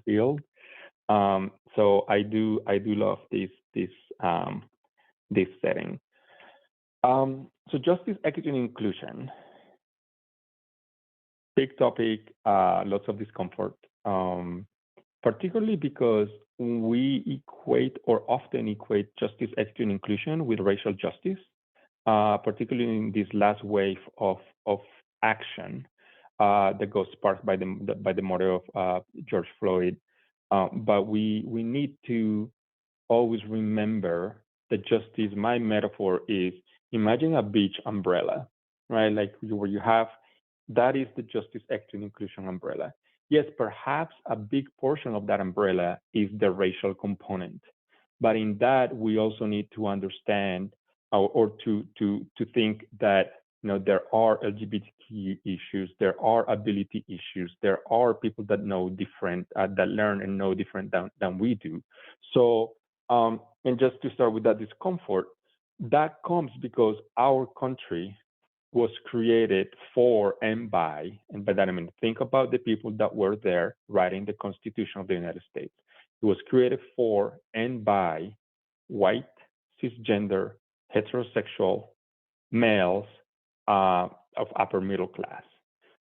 field. So I do love this setting. So justice, equity, and inclusion. Big topic, lots of discomfort, particularly because we equate or often equate justice, equity, and inclusion with racial justice, particularly in this last wave of action that got sparked by the murder of George Floyd. But we need to always remember that justice. My metaphor is, imagine a beach umbrella, right? Like where you have, that is the justice, equity, and inclusion umbrella. Yes, perhaps a big portion of that umbrella is the racial component, but in that we also need to understand or to think that there are LGBTQ issues, there are ability issues, there are people that know different, that learn and know different than we do. So, and just to start with that discomfort, that comes because our country was created for and by that I mean, think about the people that were there writing the Constitution of the United States. It was created for and by white, cisgender, heterosexual males of upper middle class.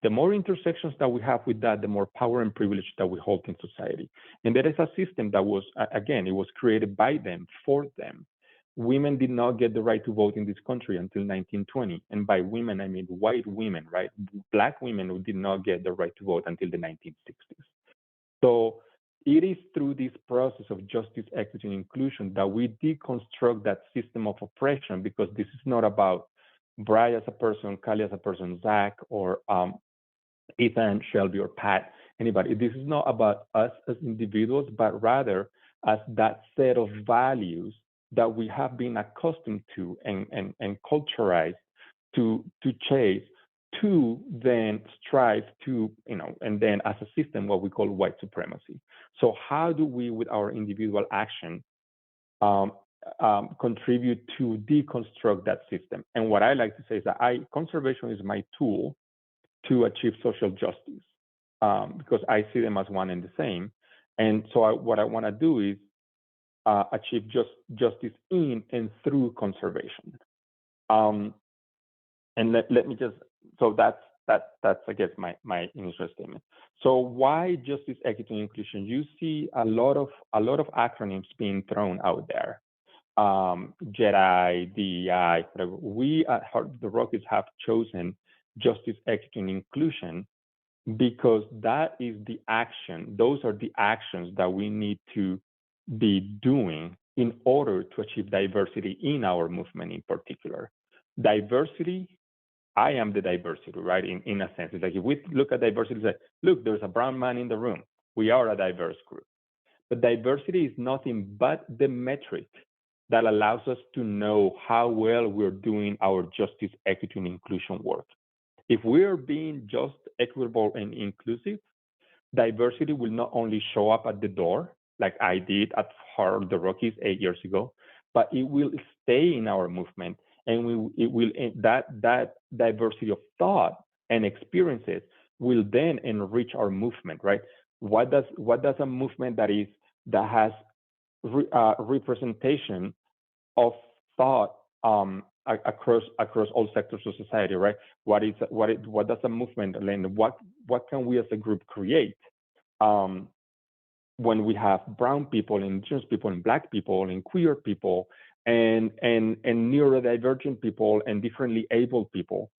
The more intersections that we have with that, the more power and privilege that we hold in society. And there is a system that was, again, it was created by them, for them. Women did not get the right to vote in this country until 1920. And by women, I mean white women, right? Black women who did not get the right to vote until the 1960s. So it is through this process of justice, equity, and inclusion that we deconstruct that system of oppression, because this is not about Bray as a person, Kali as a person, Zach, or Ethan, Shelby, or Pat, anybody. This is not about us as individuals, but rather as that set of values that we have been accustomed to and culturalized to chase, to then strive to, and then as a system, what we call white supremacy. So how do we, with our individual action, contribute to deconstruct that system? And what I like to say is that conservation is my tool to achieve social justice, because I see them as one and the same. And so what I want to do is achieve justice in and through conservation. And let me just, so that's I guess my initial statement. So why justice, equity, and inclusion? You see a lot of acronyms being thrown out there. JEDI, DEI, whatever. We at the Rockies have chosen justice, equity, and inclusion because that is the action. Those are the actions that we need to be doing in order to achieve diversity in our movement in particular. Diversity, I am the diversity, right? In a sense, it's like if we look at diversity, it's like, look, there's a brown man in the room. We are a diverse group. But diversity is nothing but the metric that allows us to know how well we're doing our justice, equity, and inclusion work. If we're being just, equitable, and inclusive, diversity will not only show up at the door, like I did at the Rockies 8 years ago, but it will stay in our movement, and that diversity of thought and experiences will then enrich our movement, right? What does a movement that has representation of thought across all sectors of society, right? What does a movement, and what can we as a group create when we have brown people, and indigenous people, and black people, and queer people, and neurodivergent people, and differently abled people?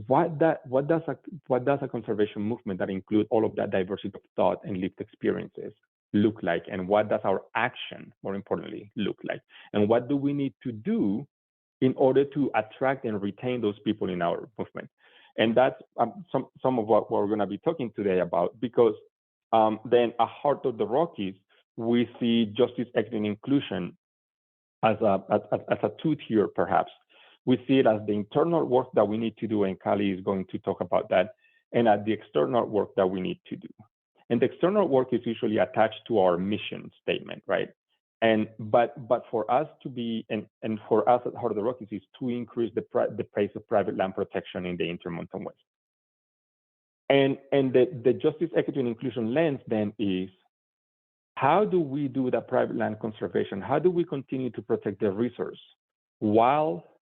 What does a conservation movement that includes all of that diversity of thought and lived experiences look like? And what does our action, more importantly, look like? And what do we need to do in order to attract and retain those people in our movement? And that's some of what we're going to be talking today about, because then at heart of the Rockies, we see justice, equity, and inclusion as a two-tier, perhaps. We see it as the internal work that we need to do, and Kali is going to talk about that, and at the external work that we need to do. And the external work is usually attached to our mission statement, right? But for us to be, and for us at Heart of the Rockies, is to increase the pace of private land protection in the Intermountain West. And the justice, equity, and inclusion lens then is how do we do the private land conservation? How do we continue to protect the resource while,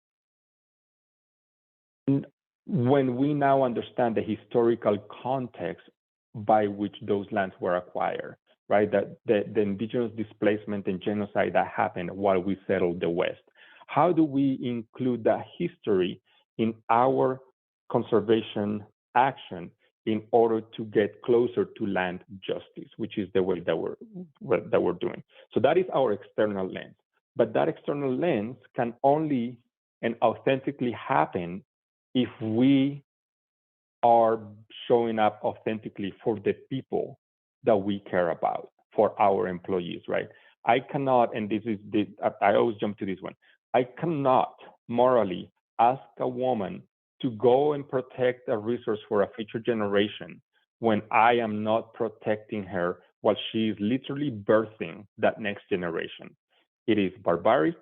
when we now understand the historical context by which those lands were acquired, right? That the indigenous displacement and genocide that happened while we settled the West. How do we include that history in our conservation action in order to get closer to land justice, which is the way that we're doing? So that is our external lens. But that external lens can only and authentically happen if we are showing up authentically for the people that we care about, for our employees, right? I cannot, and I always jump to this one, I cannot morally ask a woman to go and protect a resource for a future generation when I am not protecting her while she is literally birthing that next generation. It is barbaric,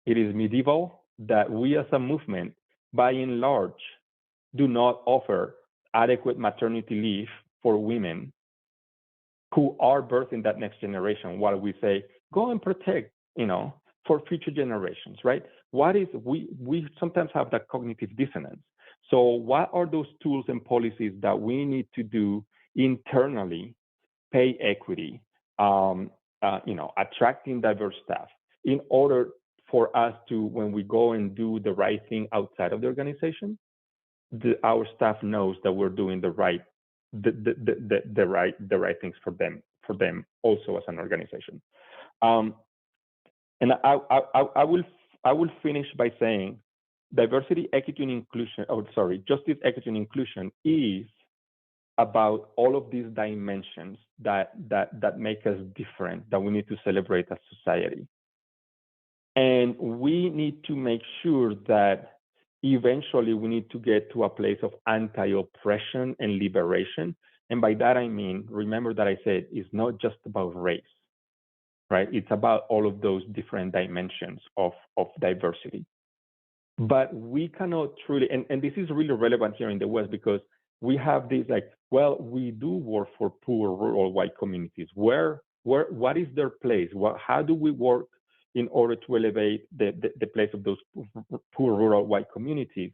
it is medieval that we as a movement, by and large, do not offer adequate maternity leave for women who are birthing that next generation, while we say, go and protect, for future generations, right? We sometimes have that cognitive dissonance. So what are those tools and policies that we need to do internally, pay equity, attracting diverse staff, in order for us to, when we go and do the right thing outside of the organization, our staff knows that we're doing the right things for them also as an organization. And I will finish by saying diversity, equity, and inclusion, justice, equity, and inclusion is about all of these dimensions that make us different, that we need to celebrate as society. And we need to make sure that eventually we need to get to a place of anti-oppression and liberation. And by that, I mean, remember that I said it's not just about race, right? It's about all of those different dimensions of diversity. But we cannot truly, and this is really relevant here in the West, because we have this we do work for poor rural white communities. What is their place? How do we work in order to elevate the place of those poor rural white communities?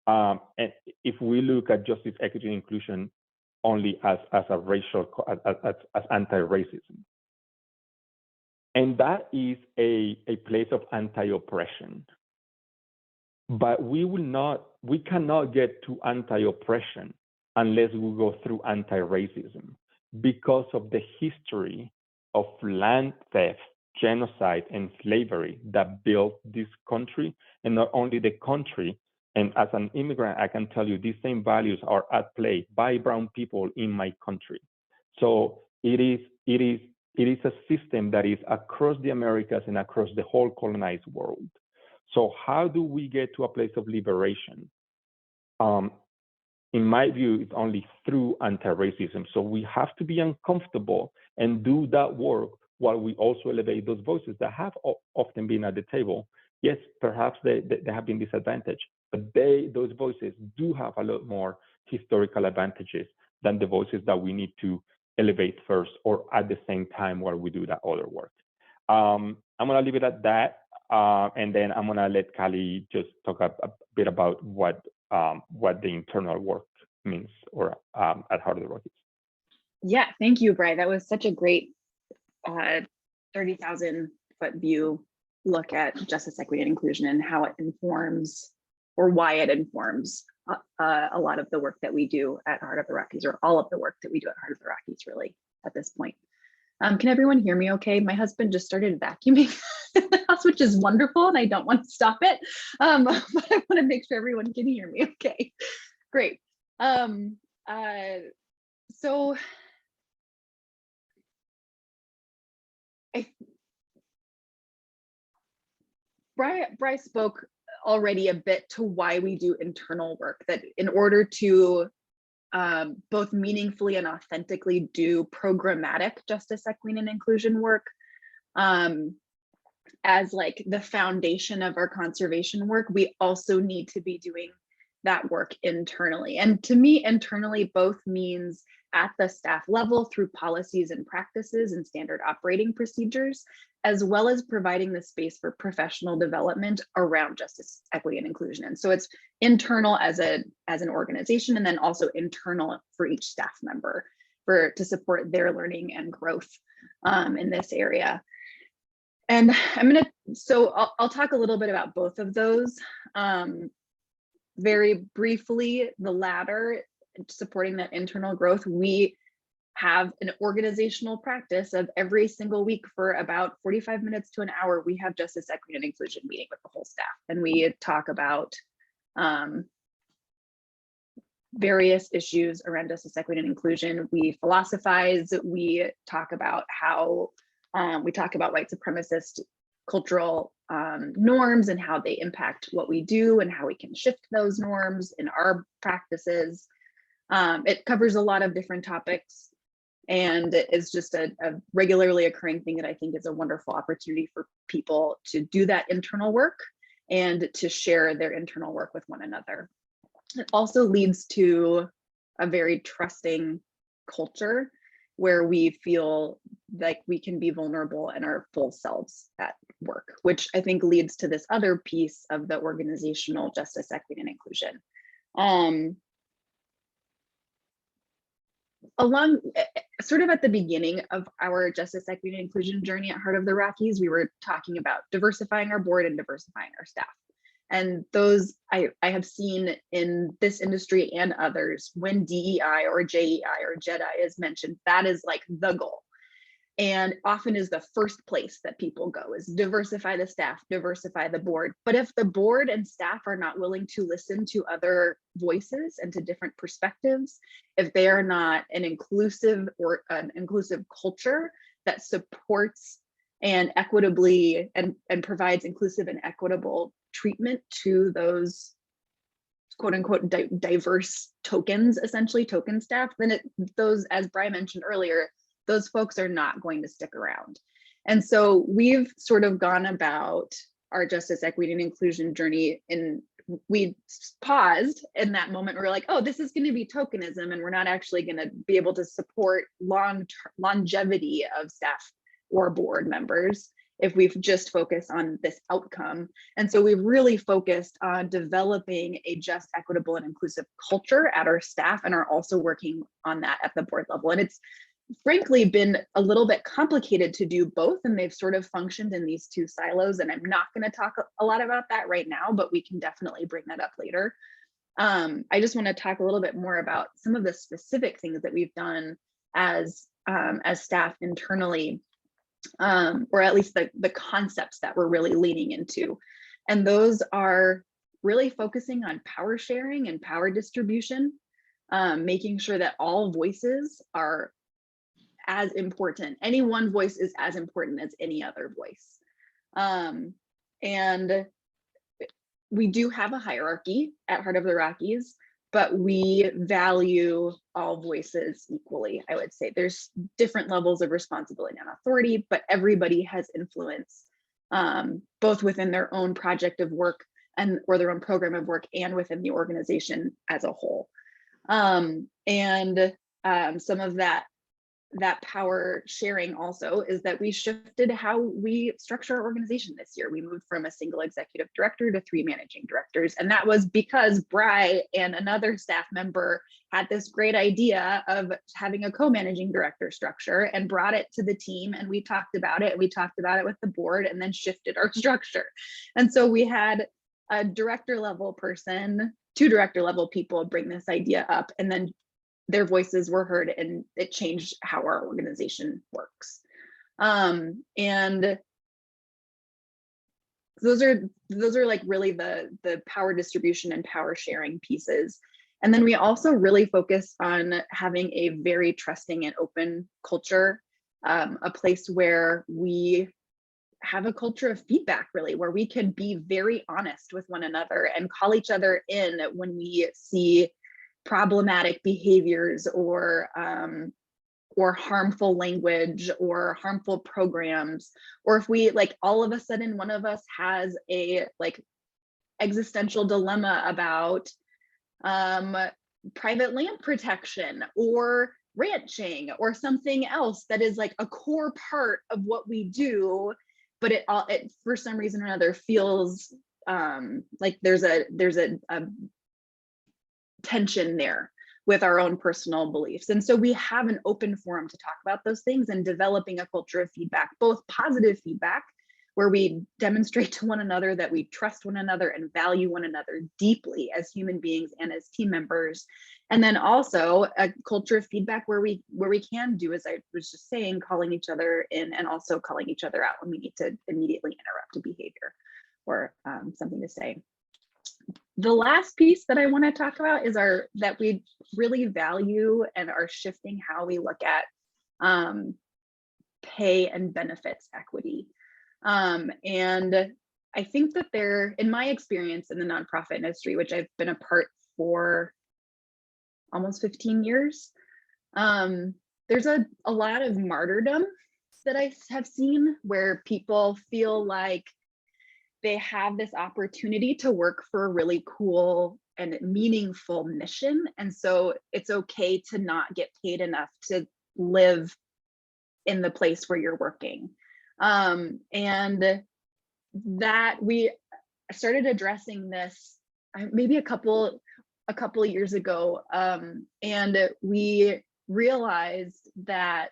And if we look at justice, equity, and inclusion only as a racial, as anti-racism. And that is a place of anti-oppression. But we cannot get to anti-oppression unless we go through anti-racism, because of the history of land theft, genocide, and slavery that built this country. And not only the country, and as an immigrant, I can tell you these same values are at play by brown people in my country. So it is a system that is across the Americas and across the whole colonized world. So how do we get to a place of liberation? In my view, it's only through anti-racism. So we have to be uncomfortable and do that work while we also elevate those voices that have often been at the table. Yes, perhaps they have been disadvantaged, but those voices do have a lot more historical advantages than the voices that we need to elevate first or at the same time while we do that other work. I'm gonna leave it at that. And then I'm gonna let Callie just talk a bit about what the internal work means, or at Heart of the Rockies. Yeah, thank you, Bray. That was such a great 30,000-foot view look at justice, equity, and inclusion, and how it informs, or why it informs a lot of the work that we do at Heart of the Rockies, or all of the work that we do at Heart of the Rockies, really, at this point. Can everyone hear me okay? My husband just started vacuuming the house, which is wonderful, and I don't want to stop it. But I want to make sure everyone can hear me okay. Great. So Bry spoke already a bit to why we do internal work, that in order to both meaningfully and authentically do programmatic justice, equity, and inclusion work as like the foundation of our conservation work, we also need to be doing that work internally. And to me, internally both means at the staff level through policies and practices and standard operating procedures, as well as providing the space for professional development around justice, equity, and inclusion. And so it's internal as an organization, and then also internal for each staff member to support their learning and growth in this area. And I'll talk a little bit about both of those. Very briefly, the latter, supporting that internal growth, we have an organizational practice of every single week for about 45 minutes to an hour, we have justice, equity, and inclusion meeting with the whole staff. And we talk about various issues around justice, equity, and inclusion. We philosophize, we talk about how, we talk about white supremacist cultural norms and how they impact what we do and how we can shift those norms in our practices. It covers a lot of different topics, and it's just a regularly occurring thing that I think is a wonderful opportunity for people to do that internal work and to share their internal work with one another. It also leads to a very trusting culture where we feel like we can be vulnerable and our full selves at work, which I think leads to this other piece of the organizational justice, equity, and inclusion. Along sort of at the beginning of our justice, equity, and inclusion journey at Heart of the Rockies, we were talking about diversifying our board and diversifying our staff. And those I have seen in this industry and others, when DEI or JEI or JEDI is mentioned, that is like the goal. And often is the first place that people go is diversify the staff, diversify the board. But if the board and staff are not willing to listen to other voices and to different perspectives, if they are not an inclusive culture that supports and equitably and provides inclusive and equitable treatment to those quote unquote diverse tokens, essentially token staff, then those, as Bray mentioned earlier, those folks are not going to stick around. And so we've sort of gone about our justice, equity, and inclusion journey, and we paused in that moment. We're like, oh, this is going to be tokenism, and we're not actually going to be able to support longevity of staff or board members if we've just focused on this outcome. And so we've really focused on developing a just, equitable, and inclusive culture at our staff, and are also working on that at the board level. And it's frankly been a little bit complicated to do both, and they've sort of functioned in these two silos. And I'm not going to talk a lot about that right now, but we can definitely bring that up later. I just want to talk a little bit more about some of the specific things that we've done as staff internally, or at least the concepts that we're really leaning into. And those are really focusing on power sharing and power distribution, making sure that all voices are as important. Any one voice is as important as any other voice. And we do have a hierarchy at Heart of the Rockies, but we value all voices equally. I would say there's different levels of responsibility and authority, but everybody has influence, both within their own project of work or their own program of work, and within the organization as a whole. Some of that power sharing also is that we shifted how we structure our organization this year. We moved from a single executive director to 3 managing directors. And that was because Bray and another staff member had this great idea of having a co-managing director structure and brought it to the team. And we talked about it. We talked about it with the board and then shifted our structure. And so we had a director level person, 2 director level people bring this idea up, and then their voices were heard, and it changed how our organization works. And those are like really the power distribution and power sharing pieces. And then we also really focus on having a very trusting and open culture, a place where we have a culture of feedback, really, where we can be very honest with one another and call each other in when we see problematic behaviors or harmful language or harmful programs, or if we all of a sudden one of us has a existential dilemma about private land protection or ranching or something else that is like a core part of what we do, but it for some reason or another feels like there's a tension there with our own personal beliefs. And so we have an open forum to talk about those things, and developing a culture of feedback, both positive feedback, where we demonstrate to one another that we trust one another and value one another deeply as human beings and as team members. And then also a culture of feedback where we can do, as I was just saying, calling each other in, and also calling each other out when we need to immediately interrupt a behavior or something to say. The last piece that I want to talk about is that we really value and are shifting how we look at pay and benefits equity. And I think that in my experience in the nonprofit industry, which I've been a part for almost 15 years, there's a lot of martyrdom that I have seen, where people feel like they have this opportunity to work for a really cool and meaningful mission. And so it's okay to not get paid enough to live in the place where you're working. And that we started addressing this maybe a couple of years ago, and we realized that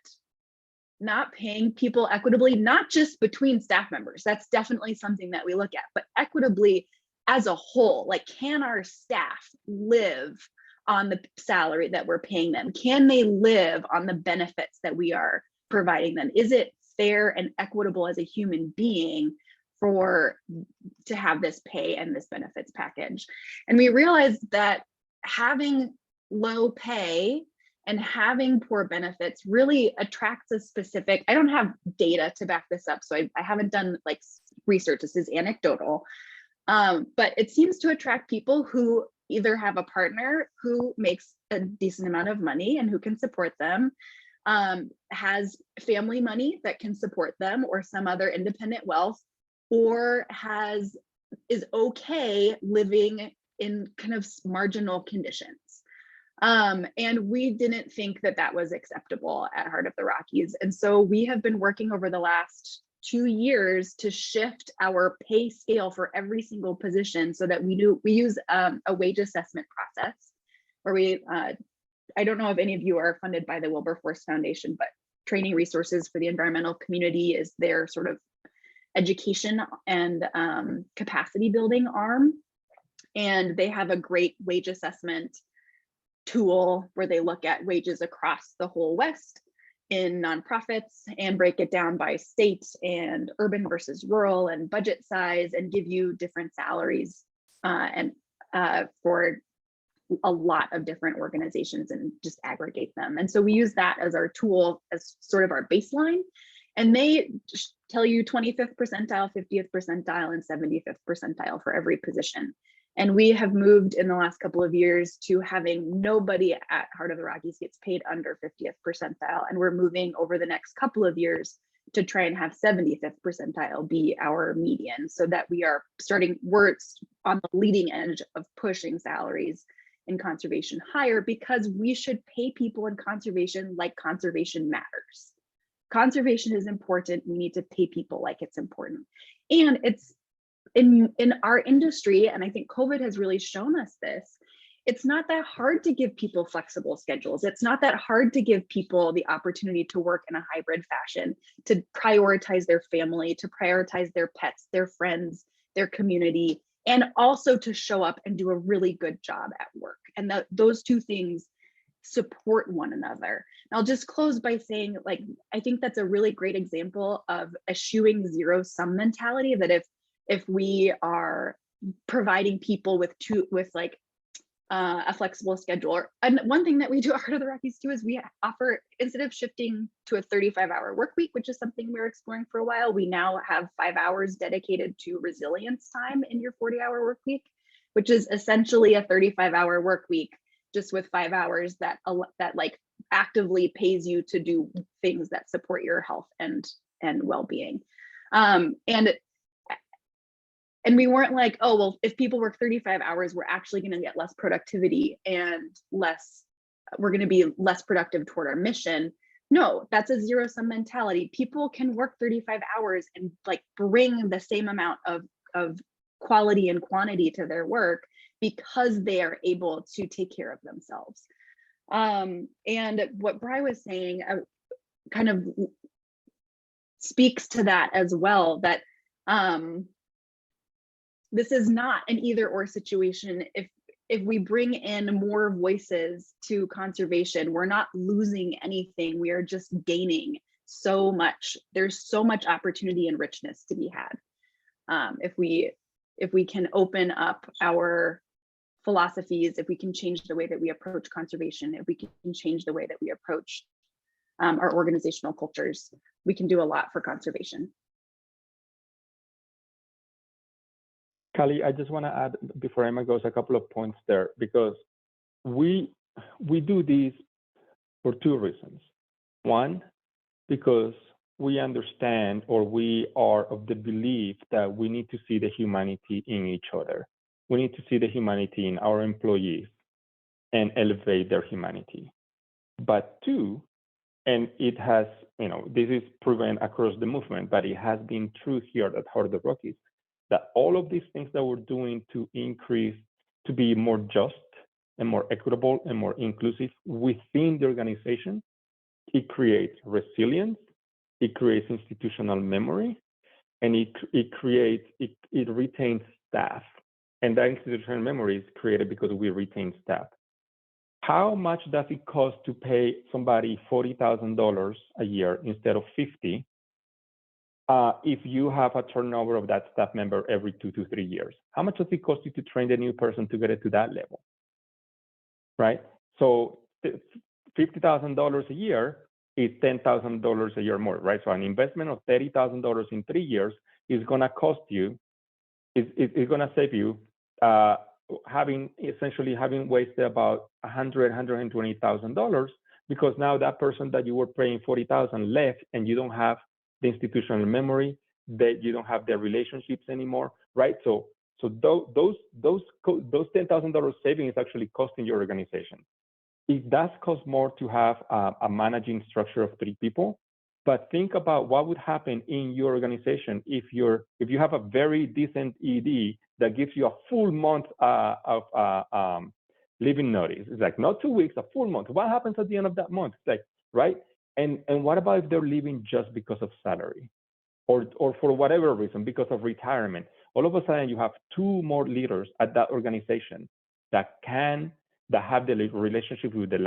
not paying people equitably, not just between staff members, that's definitely something that we look at, but equitably as a whole. Like, can our staff live on the salary that we're paying them? Can they live on the benefits that we are providing them? Is it fair and equitable as a human being to have this pay and this benefits package? And we realized that having low pay and having poor benefits really attracts a specific, I don't have data to back this up, so I haven't done like research, this is anecdotal, but it seems to attract people who either have a partner who makes a decent amount of money and who can support them, has family money that can support them, or some other independent wealth, or is okay living in kind of marginal conditions. And we didn't think that that was acceptable at Heart of the Rockies. And so we have been working over the last 2 years to shift our pay scale for every single position, so that we use a wage assessment process where I don't know if any of you are funded by the Wilberforce Foundation, but Training Resources for the Environmental Community is their sort of education and capacity building arm. And they have a great wage assessment tool where they look at wages across the whole West in nonprofits and break it down by state and urban versus rural and budget size, and give you different salaries for a lot of different organizations and just aggregate them. And so we use that as our tool, as sort of our baseline. And they tell you 25th percentile, 50th percentile, and 75th percentile for every position. And we have moved in the last couple of years to having nobody at Heart of the Rockies gets paid under 50th percentile. And we're moving over the next couple of years to try and have 75th percentile be our median, so that we're on the leading edge of pushing salaries in conservation higher, because we should pay people in conservation like conservation matters. Conservation is important. We need to pay people like it's important. And it's in our industry, and I think COVID has really shown us this, it's not that hard to give people flexible schedules. It's not that hard to give people the opportunity to work in a hybrid fashion, to prioritize their family, to prioritize their pets, their friends, their community, and also to show up and do a really good job at work. And those two things support one another. And I'll just close by saying, like, I think that's a really great example of eschewing zero-sum mentality, that if we are providing people with a flexible schedule. And one thing that we do at Heart of the Rockies too is we offer, instead of shifting to a 35-hour work week, which is something we were exploring for a while, we now have 5 hours dedicated to resilience time in your 40-hour work week, which is essentially a 35-hour work week, just with 5 hours that like actively pays you to do things that support your health and well-being. And we weren't like, oh, well, if people work 35 hours, we're actually going to get less productivity and less we're going to be less productive toward our mission. No, that's a zero-sum mentality. People can work 35 hours and like bring the same amount of quality and quantity to their work because they are able to take care of themselves. And what Bray was saying kind of speaks to that as well, that this is not an either or situation. If we bring in more voices to conservation, we're not losing anything. We are just gaining so much. There's so much opportunity and richness to be had. If we can open up our philosophies, if we can change the way that we approach conservation, if we can change the way that we approach our organizational cultures, we can do a lot for conservation. Callie, I just want to add, before Emma goes, a couple of points there, because we do this for two reasons. One, because we understand, or we are of the belief that we need to see the humanity in each other. We need to see the humanity in our employees and elevate their humanity. But two, and it has, this is proven across the movement, but it has been true here at Heart of the Rockies, that all of these things that we're doing to increase, to be more just and more equitable and more inclusive within the organization, it creates resilience, it creates institutional memory, and it retains staff. And that institutional memory is created because we retain staff. How much does it cost to pay somebody $40,000 a year instead of $50,000 if you have a turnover of that staff member every 2 to 3 years? How much does it cost you to train the new person to get it to that level, right? So $50,000 a year is $10,000 a year more, right? So an investment of $30,000 in 3 years is going to cost you, is going to save you having wasted about $120,000, because now that person that you were paying $40,000 left, and you don't have the institutional memory, that you don't have the relationships anymore, right? So those $10,000 saving is actually costing your organization. It does cost more to have a managing structure of 3 people, but think about what would happen in your organization if you have a very decent ED that gives you a full month of leaving notice. It's like not 2 weeks, a full month. What happens at the end of that month? It's like, right? And what about if they're leaving just because of salary, or for whatever reason, because of retirement? All of a sudden, you have 2 more leaders at that organization that have the relationship with the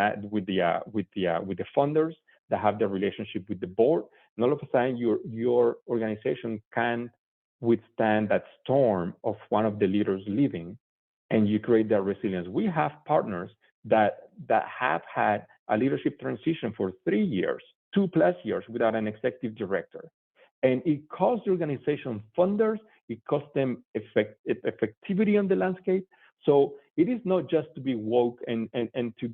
funders, that have the relationship with the board, and all of a sudden, your organization can withstand that storm of one of the leaders leaving, and you create that resilience. We have partners that have had a leadership transition for 3 years, 2+ years without an executive director. And it costs the organization funders, it costs them effectivity on the landscape. So it is not just to be woke and to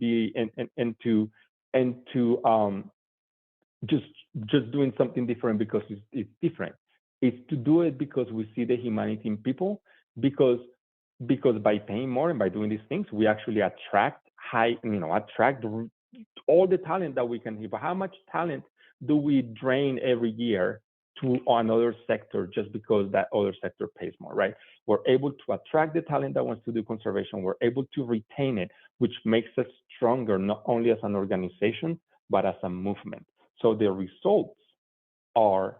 just doing something different because it's different. It's to do it because we see the humanity in people, because by paying more and by doing these things, we actually attract all the talent that we can have. But how much talent do we drain every year to another sector just because that other sector pays more, right? We're able to attract the talent that wants to do conservation. We're able to retain it, which makes us stronger, not only as an organization, but as a movement. So the results are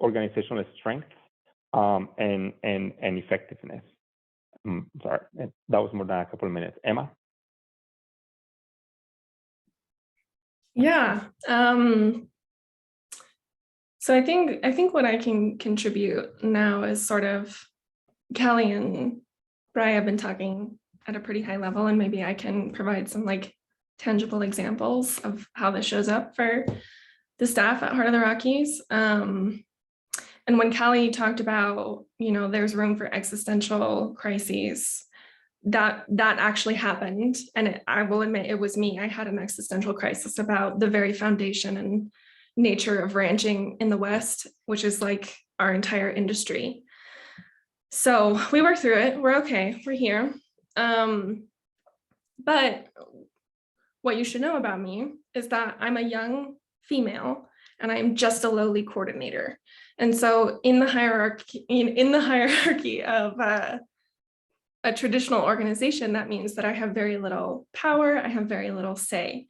organizational strength and effectiveness. Sorry, that was more than a couple of minutes. Emma? Yeah. So I think what I can contribute now is sort of, Callie and Bray have been talking at a pretty high level, and maybe I can provide some like tangible examples of how this shows up for the staff at Heart of the Rockies. And when Callie talked about, there's room for existential crises, that actually happened. And I will admit, it was me. I had an existential crisis about the very foundation and nature of ranching in the West, which is like our entire industry. So we worked through it. We're okay. We're here. But what you should know about me is that I'm a young female and I'm just a lowly coordinator. And so in the hierarchy of a traditional organization, that means that I have very little power, I have very little say.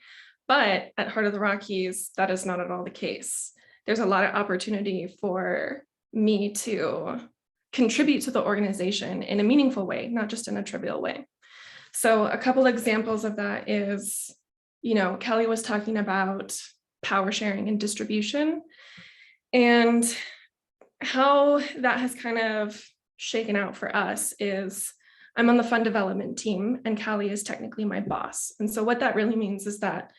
But at Heart of the Rockies, that is not at all the case. There's a lot of opportunity for me to contribute to the organization in a meaningful way, not just in a trivial way. So a couple examples of that is, Kelly was talking about power sharing and distribution, and how that has kind of shaken out for us is I'm on the fund development team and Callie is technically my boss. And so what that really means is that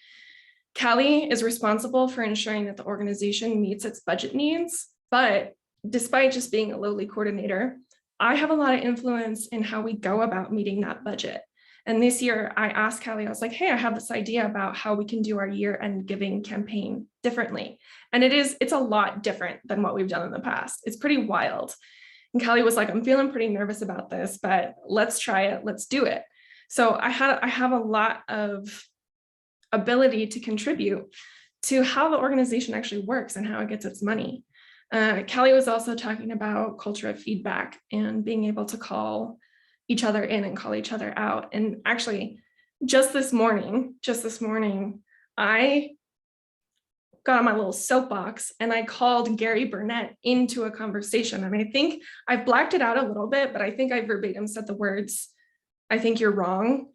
Callie is responsible for ensuring that the organization meets its budget needs, but despite just being a lowly coordinator, I have a lot of influence in how we go about meeting that budget. And this year I asked Callie, I was like, hey, I have this idea about how we can do our year-end giving campaign differently. And it's a lot different than what we've done in the past. It's pretty wild. And Callie was like, I'm feeling pretty nervous about this, but let's try it, let's do it. So I have a lot of ability to contribute to how the organization actually works and how it gets its money. Callie was also talking about culture of feedback and being able to call each other in and call each other out. And actually, just this morning, I got on my little soapbox and I called Gary Burnett into a conversation. And I think I've blacked it out a little bit, but I think I verbatim said the words, I think you're wrong.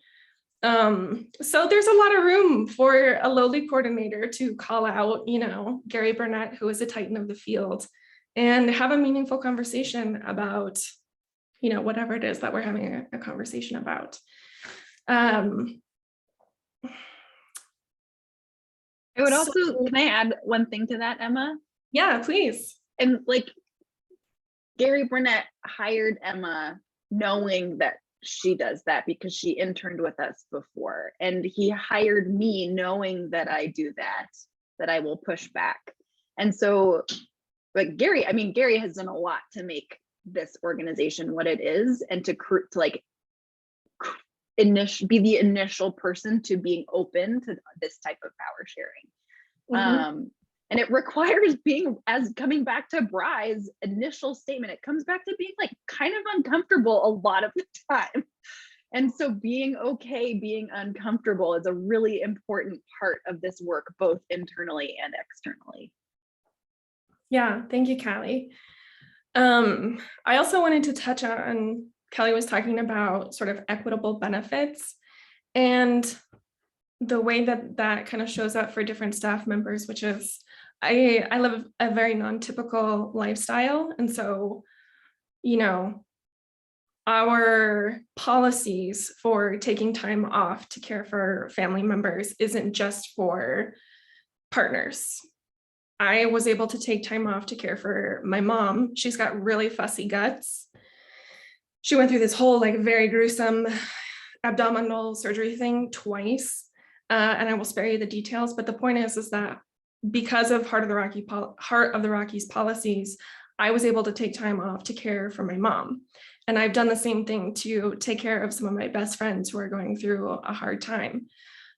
So there's a lot of room for a lowly coordinator to call out, Gary Burnett, who is a titan of the field, and have a meaningful conversation about, whatever it is that we're having a conversation about. I would also, can I add one thing to that, Emma? Yeah, please. And Gary Burnett hired Emma knowing that she does that because she interned with us before. And he hired me knowing that I do that I will push back. And so, Gary has done a lot to make this organization what it is, and to be the initial person to being open to this type of power sharing. Mm-hmm. And it requires coming back to Bray's initial statement, it comes back to being kind of uncomfortable a lot of the time. And so being okay, being uncomfortable is a really important part of this work, both internally and externally. Yeah, thank you, Callie. I also wanted to touch on, Kelly was talking about sort of equitable benefits and the way that kind of shows up for different staff members, which is I live a very non-typical lifestyle. And so, our policies for taking time off to care for family members isn't just for partners. I was able to take time off to care for my mom. She's got really fussy guts. She went through this whole very gruesome abdominal surgery thing twice. And I will spare you the details, but the point is that because of Heart of the Rockies policies, I was able to take time off to care for my mom. And I've done the same thing to take care of some of my best friends who are going through a hard time.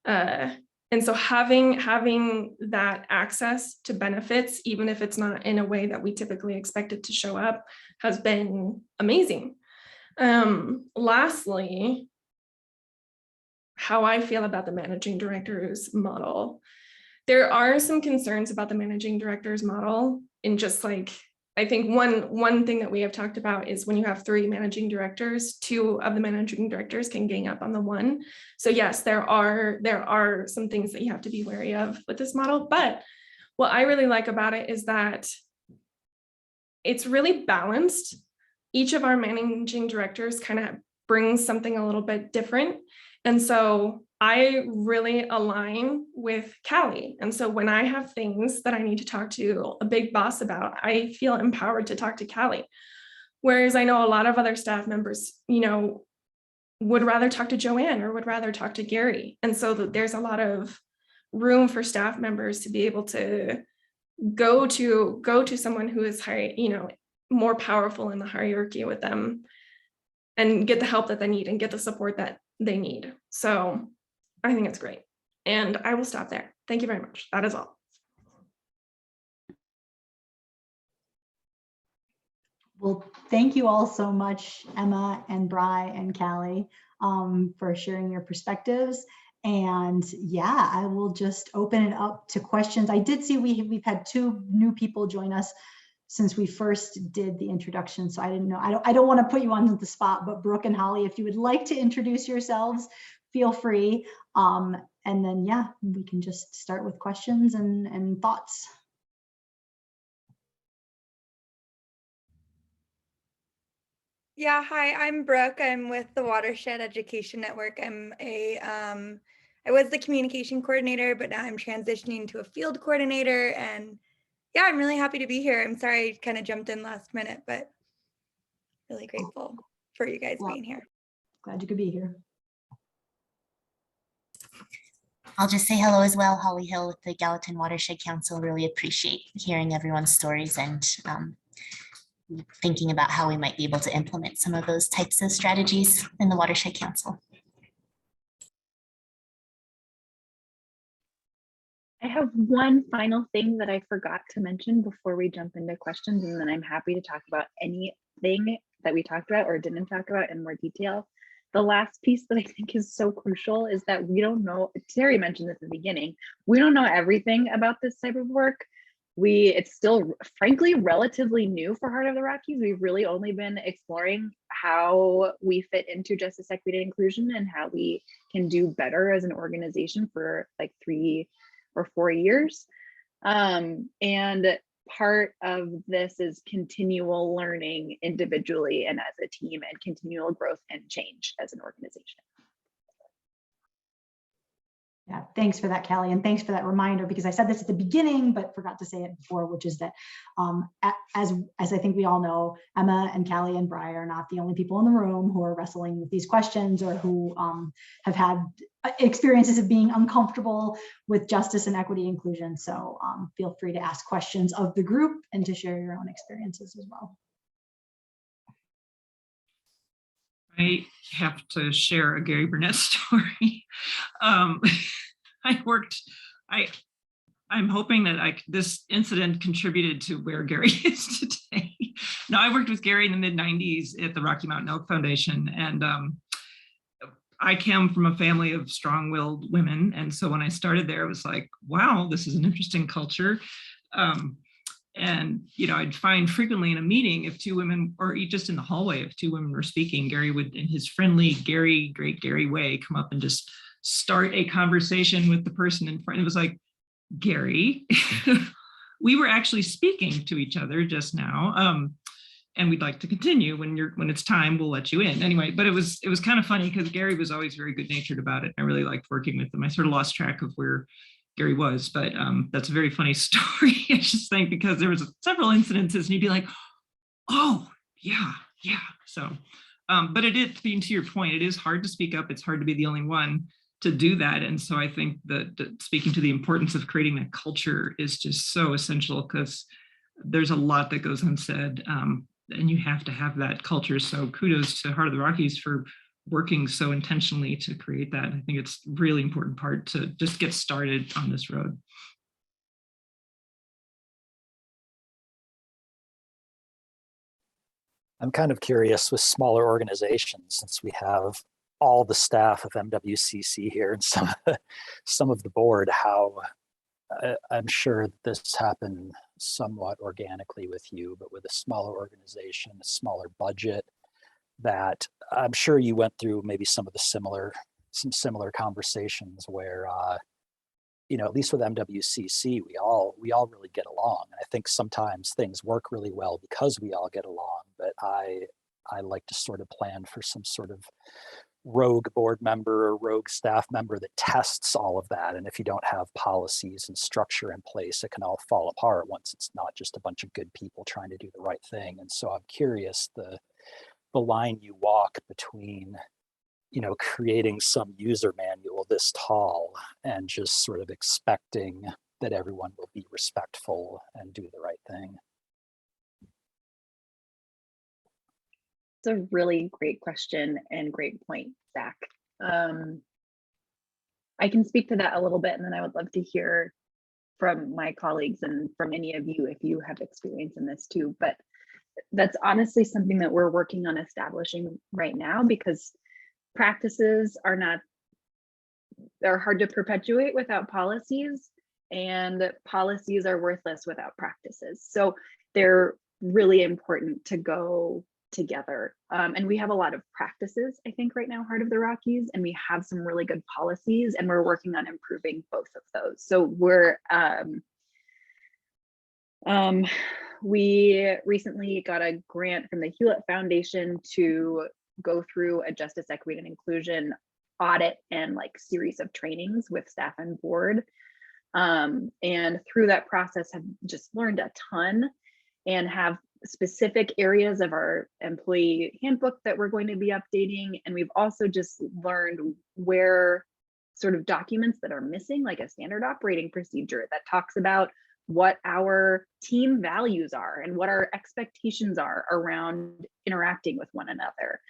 And so having that access to benefits, even if it's not in a way that we typically expect it to show up, has been amazing. Lastly, how I feel about the managing director's model. There are some concerns about the managing director's model in just I think one thing that we have talked about is when you have 3 managing directors, 2 of the managing directors can gang up on the one. So yes, there are some things that you have to be wary of with this model. But what I really like about it is that it's really balanced. Each of our managing directors kind of brings something a little bit different. And so I really align with Callie. And so when I have things that I need to talk to a big boss about, I feel empowered to talk to Callie. Whereas I know a lot of other staff members, would rather talk to Joanne or would rather talk to Gary. And so there's a lot of room for staff members to be able to go to someone who is more powerful in the hierarchy with them and get the help that they need and get the support that they need. So I think it's great. And I will stop there. Thank you very much. That is all. Well, thank you all so much, Emma and Bray and Callie, for sharing your perspectives. And yeah, I will just open it up to questions. I did see we've had 2 new people join us since we first did the introduction. So I didn't know, I don't want to put you on the spot, but Brooke and Holly, if you would like to introduce yourselves, feel free. And then, yeah, we can just start with questions and thoughts. Yeah, hi, I'm Brooke. I'm with the Watershed Education Network. I was the communication coordinator, but now I'm transitioning to a field coordinator. And yeah, I'm really happy to be here. I'm sorry I kind of jumped in last minute, but really grateful for you guys being here. Glad you could be here. I'll just say hello as well, Holly Hill with the Gallatin Watershed Council. Really appreciate hearing everyone's stories and thinking about how we might be able to implement some of those types of strategies in the Watershed Council. I have one final thing that I forgot to mention before we jump into questions, and then I'm happy to talk about anything that we talked about or didn't talk about in more detail. The last piece that I think is so crucial is that we don't know, Terry mentioned this at the beginning, we don't know everything about this type of work. It's still, frankly, relatively new for Heart of the Rockies. We've really only been exploring how we fit into justice, equity, and inclusion and how we can do better as an organization for like 3 or 4 years. And part of this is continual learning individually and as a team, and continual growth and change as an organization. Yeah, thanks for that, Callie, and thanks for that reminder, because I said this at the beginning, but forgot to say it before, which is that as I think we all know, Emma and Callie and Bray are not the only people in the room who are wrestling with these questions or who have had experiences of being uncomfortable with justice and equity inclusion. So feel free to ask questions of the group and to share your own experiences as well. I have to share a Gary Burnett story. I'm hoping that this incident contributed to where Gary is today. Now, I worked with Gary in the mid-90s at the Rocky Mountain Elk Foundation, and I came from a family of strong-willed women. And so when I started there, it was like, wow, this is an interesting culture. And, you know, I'd find frequently in a meeting if 2 women, or just in the hallway, if 2 women were speaking, Gary would, in his friendly great Gary way, come up and just start a conversation with the person in front. It was like, Gary, we were actually speaking to each other just now. And we'd like to continue. When it's time, we'll let you in. Anyway, but it was kind of funny because Gary was always very good natured about it. I really liked working with him. I sort of lost track of where Gary was, but that's a very funny story. I just think because there was several incidences and he'd be like, oh yeah. So, but it is, being to your point, it is hard to speak up. It's hard to be the only one to do that. And so I think that speaking to the importance of creating that culture is just so essential, because there's a lot that goes unsaid, and you have to have that culture. So kudos to Heart of the Rockies for working so intentionally to create that. I think it's a really important part to just get started on this road. I'm kind of curious with smaller organizations, since we have all the staff of MWCC here and some of the board, how I'm sure this happened somewhat organically with you, but with a smaller organization, a smaller budget, that I'm sure you went through maybe some similar conversations where, you know, at least with MWCC, we all really get along. And I think sometimes things work really well because we all get along, but I like to sort of plan for some sort of rogue board member or rogue staff member that tests all of that. And if you don't have policies and structure in place, it can all fall apart once it's not just a bunch of good people trying to do the right thing. And so I'm curious, the line you walk between, you know, creating some user manual this tall and just sort of expecting that everyone will be respectful and do the right thing. It's a really great question and great point, Zach. I can speak to that a little bit, and then I would love to hear from my colleagues and from any of you if you have experience in this too. But that's honestly something that we're working on establishing right now, because practices are not, they're hard to perpetuate without policies, and policies are worthless without practices. So they're really important to go together. And we have a lot of practices, I think, right now, Heart of the Rockies, and we have some really good policies, and we're working on improving both of those. So we're, we recently got a grant from the Hewlett Foundation to go through a justice, equity, and inclusion audit and like series of trainings with staff and board. And through that process have just learned a ton and have specific areas of our employee handbook that we're going to be updating. And we've also just learned where sort of documents that are missing, like a standard operating procedure that talks about what our team values are and what our expectations are around interacting with one another.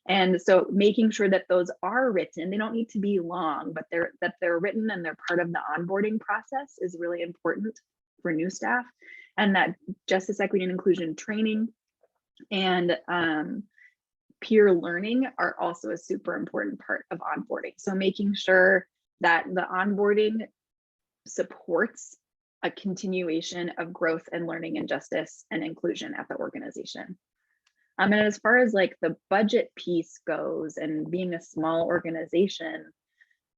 And so making sure that those are written, they don't need to be long, but they're written and they're part of the onboarding process is really important for new staff. And that justice, equity, and inclusion training and peer learning are also a super important part of onboarding. So making sure that the onboarding supports a continuation of growth and learning and justice and inclusion at the organization. And as far as like the budget piece goes and being a small organization,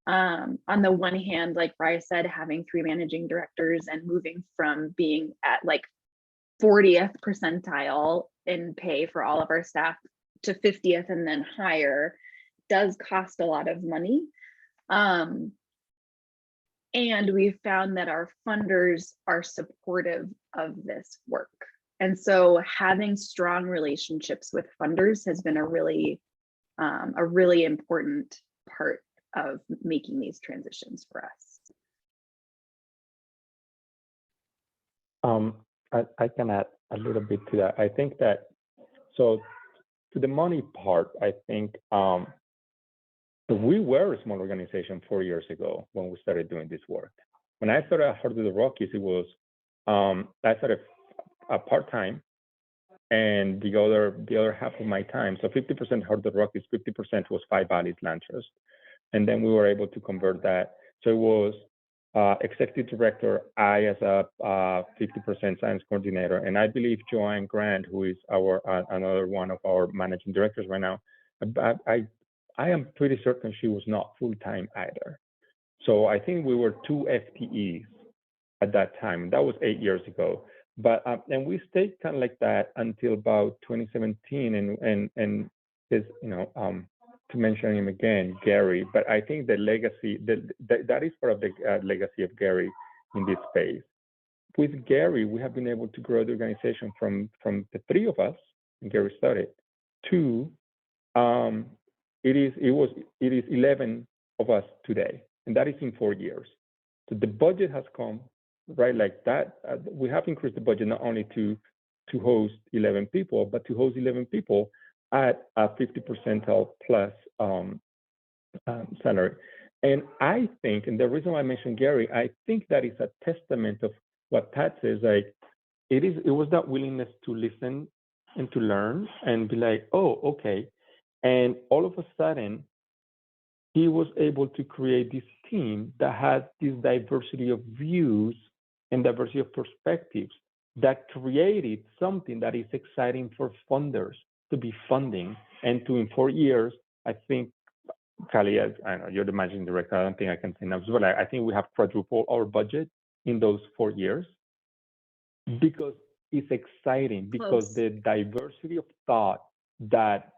on the one hand, like Bryce said, having 3 managing directors and moving from being at like 40th percentile in pay for all of our staff to 50th and then higher does cost a lot of money. And we found that our funders are supportive of this work. And so having strong relationships with funders has been a really important part of making these transitions for us. I can add a little bit to that. I think that, so to the money part, I think we were a small organization 4 years ago when we started doing this work. When I started Heart of the Rockies, it was, I started part-time, and the other half of my time, so 50% Heart of the Rockies, 50% was Five Valleys Land Trust. And then we were able to convert that. So it was executive director, I as a 50% science coordinator, and I believe Joanne Grant, who is our another one of our managing directors right now, I am pretty certain she was not full-time either. So I think we were 2 FTEs at that time. That was 8 years ago. But and we stayed kind of like that until about 2017, and this, you know, to mention him again, Gary. But I think the legacy that is part of the legacy of Gary in this space. With Gary, we have been able to grow the organization from the 3 of us, and Gary started, to it is 11 of us today, and that is in 4 years. So the budget has come right like that. We have increased the budget not only to host 11 people, but to host 11 people at a 50 percentile plus salary. And I think, and the reason why I mentioned Gary, I think that is a testament of what Pat says. Like it was that willingness to listen and to learn and be like, oh, okay. And all of a sudden, he was able to create this team that has this diversity of views and diversity of perspectives that created something that is exciting for funders to be funding. And to, in 4 years, I think, Callie, I know you're the managing director, I don't think I can say enough, but I think we have quadrupled our budget in those 4 years because it's exciting, because the diversity of thought that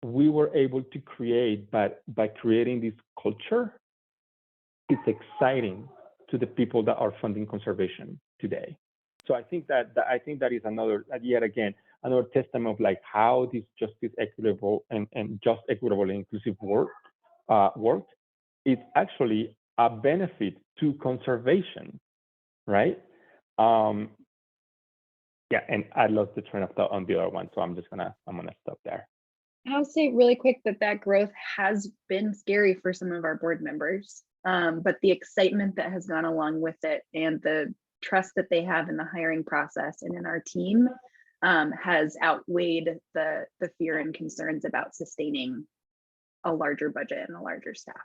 we were able to create by creating this culture, it's exciting to the people that are funding conservation today. So I think that is another, yet again, another testament of like how this justice, equitable, and just equitable and inclusive worked. It's actually a benefit to conservation, right? Yeah, and I lost the train of thought on the other one, so I'm gonna stop there. I'll say really quick that growth has been scary for some of our board members, but the excitement that has gone along with it and the trust that they have in the hiring process and in our team has outweighed the fear and concerns about sustaining a larger budget and a larger staff.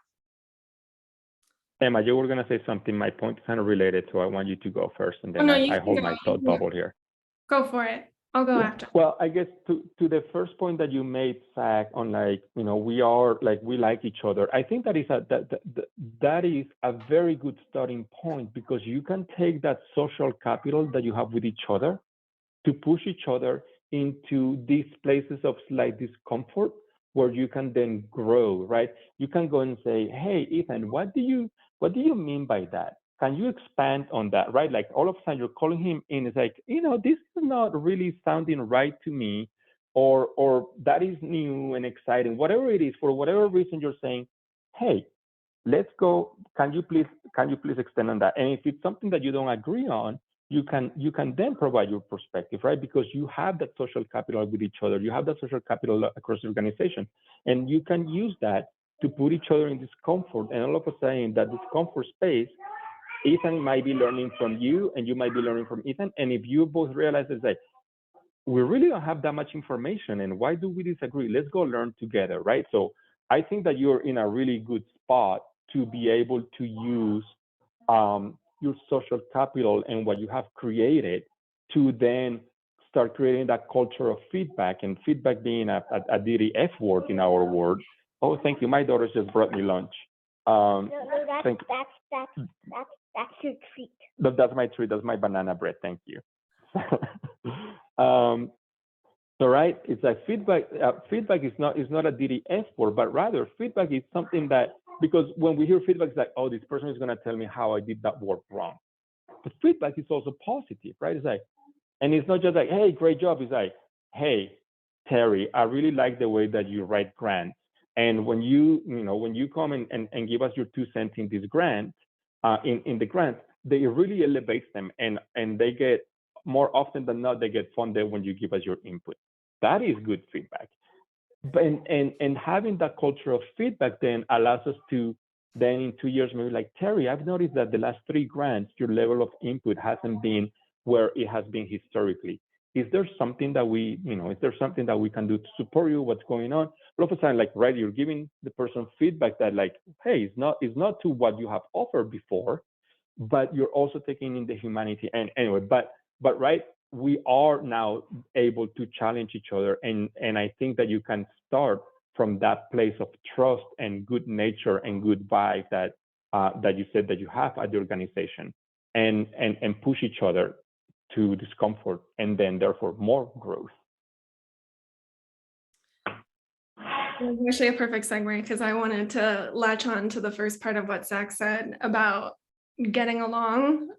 Emma, you were going to say something. My point is kind of related, so I want you to go first, and then no, I hold my thought bubble here. Go for it. I'll go after. Well, I guess to the first point that you made, Zach, on like, you know, we like each other. I think that is that is a very good starting point, because you can take that social capital that you have with each other to push each other into these places of slight discomfort where you can then grow, right? You can go and say, hey, Ethan, what do you mean by that? Can you expand on that, right? Like all of a sudden you're calling him in, it's like, you know, this is not really sounding right to me, or that is new and exciting, whatever it is, for whatever reason you're saying, hey, let's go, can you please extend on that? And if it's something that you don't agree on, you can then provide your perspective, right? Because you have that social capital with each other, you have that social capital across the organization, and you can use that to put each other in discomfort. And all of a sudden, that discomfort space, Ethan might be learning from you, and you might be learning from Ethan. And if you both realize it's like, we really don't have that much information, and why do we disagree? Let's go learn together, right? So I think that you're in a really good spot to be able to use your social capital and what you have created to then start creating that culture of feedback, and feedback being a dirty F word in our world. Oh, thank you. My daughter just brought me lunch. No, that's your treat. That's my treat. That's my banana bread. Thank you. So right, it's like feedback. Feedback is not a dirty F word, but rather feedback is something that, because when we hear feedback, it's like, oh, this person is going to tell me how I did that work wrong. But feedback is also positive, right? It's like, and it's not just like, hey, great job. It's like, hey, Terry, I really like the way that you write grants. And when you come and give us your 2 cents in this grant, in the grant, they really elevates them, and they get, more often than not, they get funded when you give us your input. That is good feedback. And having that culture of feedback then allows us to then in 2 years, maybe like, Terry, I've noticed that the last 3 grants, your level of input hasn't been where it has been historically. Is there something that we can do to support you? What's going on? All of a sudden, like, right, you're giving the person feedback that like, hey, it's not to what you have offered before, but you're also taking in the humanity. And anyway, but right, we are now able to challenge each other, and I think that you can start from that place of trust and good nature and good vibe that you said that you have at the organization, and push each other to discomfort, and then therefore more growth. It's actually a perfect segue, because I wanted to latch on to the first part of what Zach said about getting along.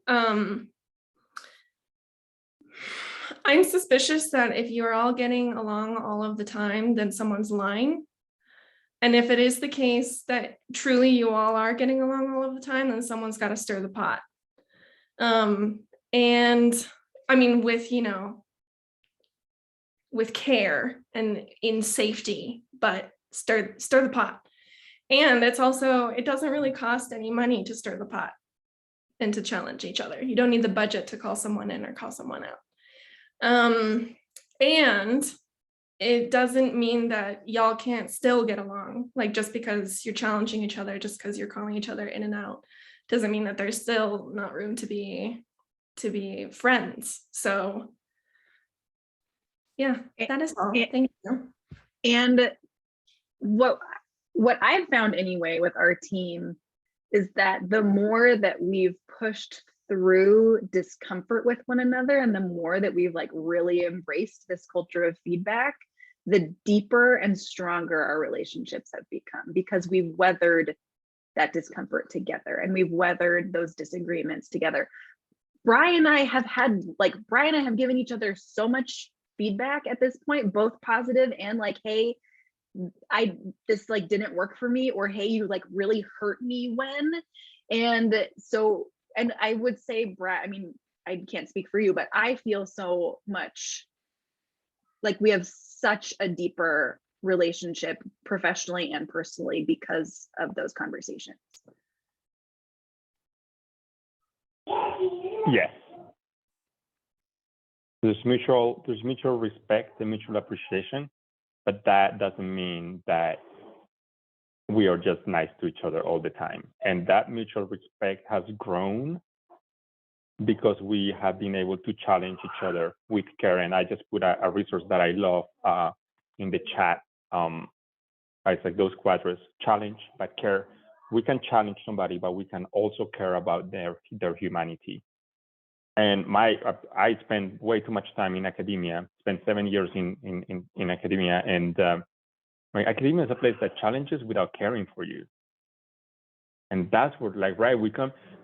I'm suspicious that if you're all getting along all of the time, then someone's lying. And if it is the case that truly you all are getting along all of the time, then someone's got to stir the pot. And I mean, with care and in safety, but stir the pot. And it's also, it doesn't really cost any money to stir the pot and to challenge each other. You don't need the budget to call someone in or call someone out. And it doesn't mean that y'all can't still get along. Like, just because you're challenging each other, just because you're calling each other in and out, doesn't mean that there's still not room to be friends. So yeah, that is all. Thank you. And what I've found anyway with our team is that the more that we've pushed through discomfort with one another, and the more that we've like really embraced this culture of feedback, the deeper and stronger our relationships have become, because we've weathered that discomfort together, and we've weathered those disagreements together. Brian and I have given each other so much feedback at this point, both positive and like, hey, this like didn't work for me, or hey, you like really hurt me when. And so, and I would say, Brad, I mean, I can't speak for you, but I feel so much like we have such a deeper relationship professionally and personally because of those conversations. Yes. There's mutual respect and mutual appreciation, but that doesn't mean that we are just nice to each other all the time. And that mutual respect has grown because we have been able to challenge each other with care. And I just put a resource that I love in the chat. It's like those quadrants: challenge, but care. We can challenge somebody, but we can also care about their humanity. And I spent way too much time in academia. Spent 7 years in academia, and academia is a place that challenges without caring for you. And that's what, like, right?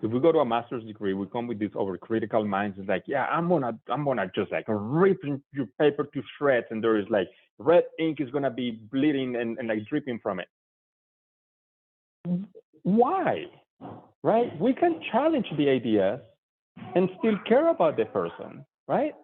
If we go to a master's degree, we come with these overcritical minds. It's like, yeah, I'm gonna just like rip your paper to shreds, and there is like red ink is gonna be bleeding and like dripping from it. Why? Right? We can challenge the ideas and still care about the person, right?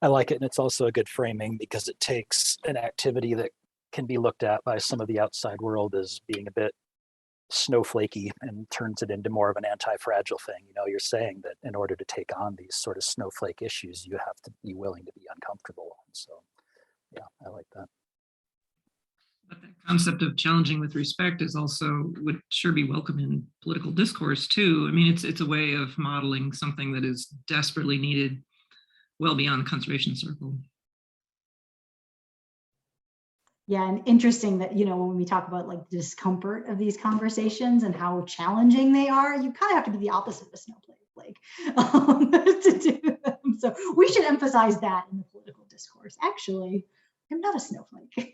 I like it, and it's also a good framing because it takes an activity that can be looked at by some of the outside world as being a bit snowflakey and turns it into more of an anti-fragile thing. You know, you're saying that in order to take on these sort of snowflake issues, you have to be willing to be uncomfortable. And so, yeah, I like that. But that concept of challenging with respect is also would sure be welcome in political discourse too. I mean, it's a way of modeling something that is desperately needed well beyond the conservation circle. Yeah, and interesting that, you know, when we talk about like the discomfort of these conversations and how challenging they are, you kind of have to be the opposite of a snowflake to do them. So we should emphasize that in the political discourse. Actually, I'm not a snowflake.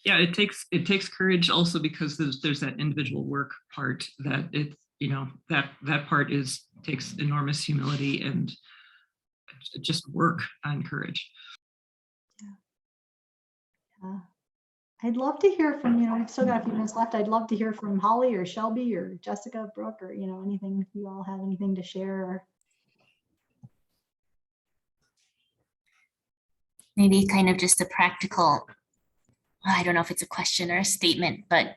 Yeah, it takes courage also because there's that individual work part that it, you know, that part takes enormous humility and just work on courage. Yeah. I'd love to hear from, you know, we've still got a few minutes left. I'd love to hear from Holly or Shelby or Jessica, Brooke, or, you know, anything, if you all have anything to share. Maybe kind of just a practical, I don't know if it's a question or a statement, but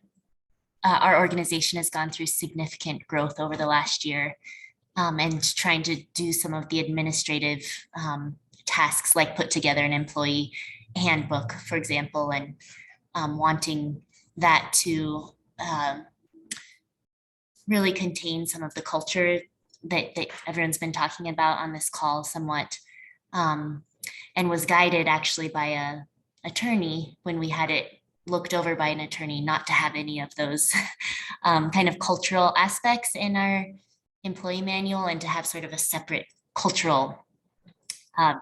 our organization has gone through significant growth over the last year, and trying to do some of the administrative tasks like put together an employee handbook, for example, and wanting that to really contain some of the culture that everyone's been talking about on this call somewhat, and was guided actually by a attorney when we had it looked over by an attorney not to have any of those kind of cultural aspects in our employee manual and to have sort of a separate cultural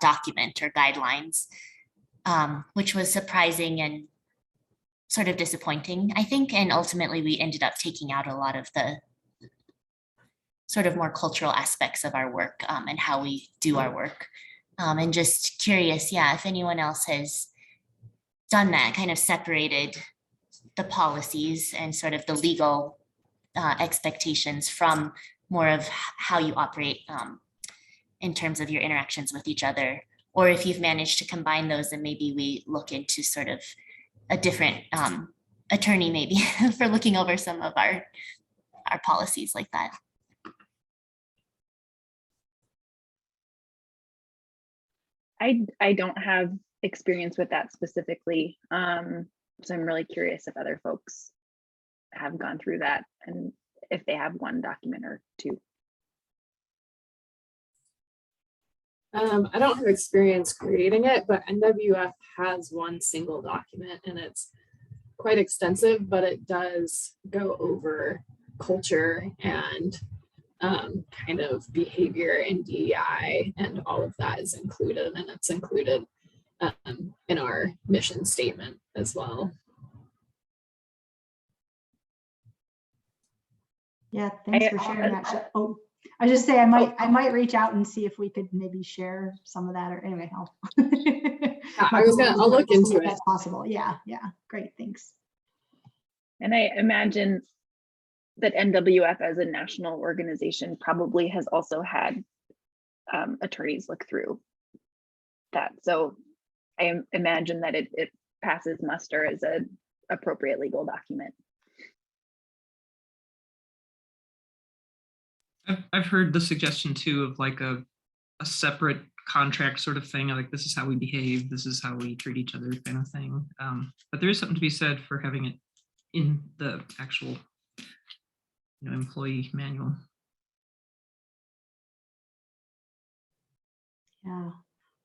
document or guidelines, which was surprising and sort of disappointing, I think. And ultimately we ended up taking out a lot of the sort of more cultural aspects of our work and how we do our work. And just curious, yeah, if anyone else has done that, kind of separated the policies and sort of the legal expectations from more of how you operate in terms of your interactions with each other, or if you've managed to combine those and maybe we look into sort of a different attorney maybe for looking over some of our policies like that. I don't have experience with that specifically. So I'm really curious if other folks have gone through that and if they have one document or two. I don't have experience creating it, but NWF has one single document and it's quite extensive, but it does go over culture and kind of behavior and DEI, and all of that is included, and it's included in our mission statement as well. Yeah, thanks for sharing that. Oh, I just say I might reach out and see if we could maybe share some of that, or anyway, I'll look into it. That's possible. Yeah, great, thanks. And I imagine that NWF as a national organization probably has also had attorneys look through that. So I imagine that it passes muster as an appropriate legal document. I've heard the suggestion too of like a separate contract sort of thing, like this is how we behave, this is how we treat each other kind of thing. But there is something to be said for having it in the actual employee manual. Yeah.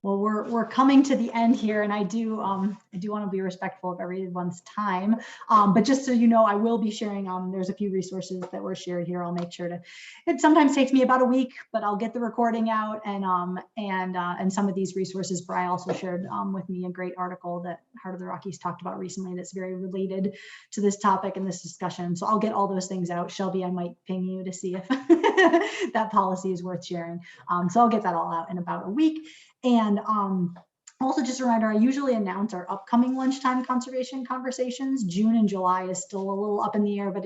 Well, we're coming to the end here, and I do want to be respectful of everyone's time. But just so you know, I will be sharing. There's a few resources that were shared here. I'll make sure to. It sometimes takes me about a week, but I'll get the recording out, and some of these resources. Bray also shared with me a great article that Heart of the Rockies talked about recently that's very related to this topic and this discussion. So I'll get all those things out. Shelby, I might ping you to see if that policy is worth sharing. So I'll get that all out in about a week. And also just a reminder, I usually announce our upcoming lunchtime conservation conversations. June and July is still a little up in the air, but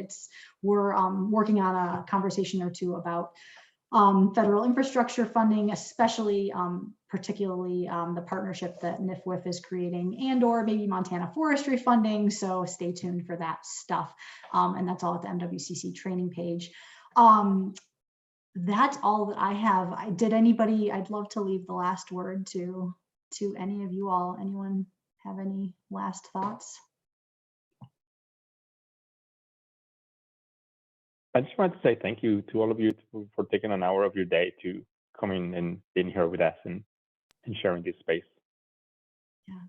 we're working on a conversation or two about federal infrastructure funding, especially particularly the partnership that NIFWIF is creating, and/or maybe Montana forestry funding. So stay tuned for that stuff. And that's all at the MWCC training page. That's all that I have. I'd love to leave the last word to any of you all. Anyone have any last thoughts? I just wanted to say thank you to all of you for taking an hour of your day to come in and being here with us and sharing this space. Yeah.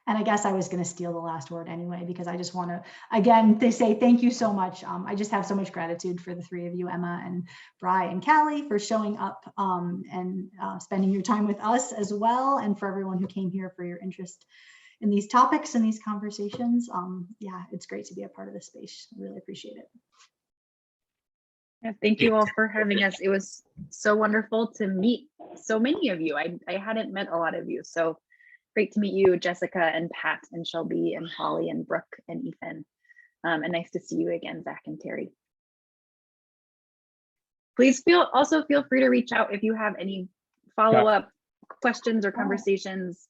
And I guess I was going to steal the last word anyway, because I just want to, again, they say thank you so much. I just have so much gratitude for the three of you, Emma and Bray and Callie, for showing up and spending your time with us as well. And for everyone who came here for your interest in these topics and these conversations. Yeah, it's great to be a part of this space. I really appreciate it. Yeah, thank you all for having us. It was so wonderful to meet so many of you. I hadn't met a lot of you. So great to meet you, Jessica and Pat and Shelby and Holly and Brooke and Ethan. And nice to see you again, Zach and Terry. Please also feel free to reach out if you have any follow-up questions or conversations.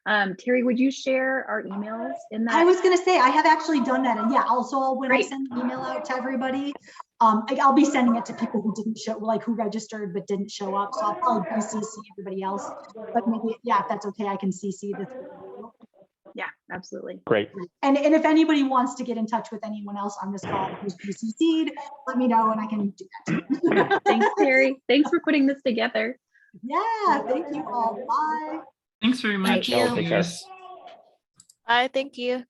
Terry, would you share our emails in that? I was going to say, I have actually done that. And yeah, also when I send an email out to everybody, I'll be sending it to people who didn't show, like who registered but didn't show up. So I'll probably CC everybody else. But maybe, yeah, if that's okay, I can CC the three of you. Yeah, absolutely. Great. And if anybody wants to get in touch with anyone else on this call who's CC'd, let me know and I can do that. Thanks, Terry. Thanks for putting this together. Yeah, thank you all. Bye. Thanks very much. Take care. Bye, thank you.